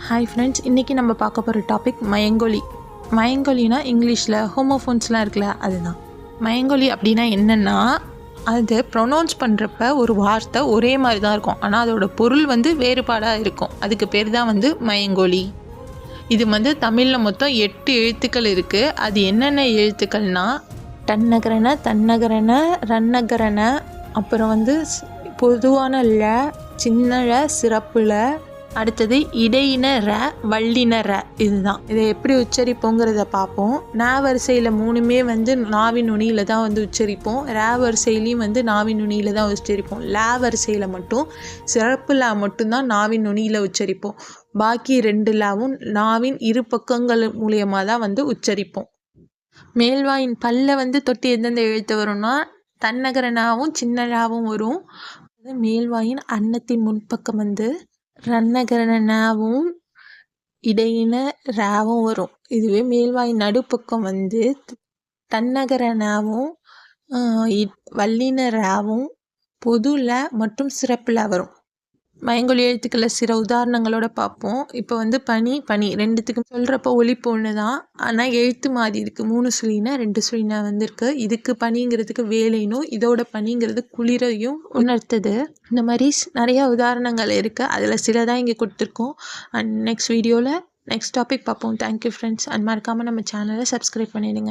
Hi friends, இன்றைக்கி நம்ம பார்க்க போகிற டாபிக் மயங்கொலி. மயங்கொலினா இங்கிலீஷில் ஹோமோஃபோன்ஸ்லாம் இருக்குல்ல, அதுதான். மயங்கொலி அப்படின்னா என்னென்னா, அது ப்ரொனவுன்ஸ் பண்ணுறப்ப ஒரு வார்த்தை ஒரே மாதிரி தான் இருக்கும், ஆனால் அதோட பொருள் வேறுபாடாக இருக்கும். அதுக்கு பேர் தான் மயங்கொலி. இது தமிழில் மொத்தம் 8 எழுத்துக்கள் இருக்குது. அது என்னென்ன எழுத்துக்கள்னா டன்னகரன, தன்னகரன, ரன்னகரன, அப்புறம் பொதுவான ல, சின்ன ழ, சிறப்பு ல, அடுத்தது இடையின ர, வல்லின ர. இதுதான். இதை எப்படி உச்சரிப்போங்கிறத பார்ப்போம். ந வரிசையில் 3மே நாவின் நுனியில் தான் உச்சரிப்போம். ர வரிசையிலையும் நாவின் நுனியில் தான் உச்சரிப்போம். ல வரிசையில் மட்டும் சிறப்பு ல மட்டும்தான் நாவின் நுனியில் உச்சரிப்போம். பாக்கி 2 லாவும் நாவின் இரு பக்கங்கள் மூலியமாக தான் உச்சரிப்போம். மேல்வாயின் பல்ல தொட்டு எந்தெந்த எழுத்து வரும்னா தன்னகரனாவும் சின்னலாவும் வரும். மேல்வாயின் அன்னத்தின் முன்பக்கம் ரன்னகரனாவும் இடையின ராவும் வரும். இதுவே மேல்வாயின் நடுப்பக்கம் தன்னகரனாவும் வல்லின ராவும் பொதுல மற்றும் சிறப்புல வரும். மயங்கொலி எழுத்துக்களை சில உதாரணங்களோட பார்ப்போம். இப்போ பனி, பனி ரெண்டுத்துக்கும் சொல்கிறப்போ ஒலிப்பு ஒன்று தான், ஆனால் எழுத்து மாறி இருக்குது. 3 சுழினா 2 சுழினா இருக்குது. இதுக்கு பனிங்கிறதுக்கு வேலைனும், இதோட பனிங்கிறது குளிரையும் உணர்த்துது. இந்த மாதிரி நிறையா உதாரணங்கள் இருக்குது. அதில் சில தான் இங்கே கொடுத்துருக்கோம். அண்ட் நெக்ஸ்ட் வீடியோவில் நெக்ஸ்ட் டாபிக் பார்ப்போம். Thank you friends. அண்ட் மறக்காமல் நம்ம சேனலை சப்ஸ்கிரைப் பண்ணிடுங்க.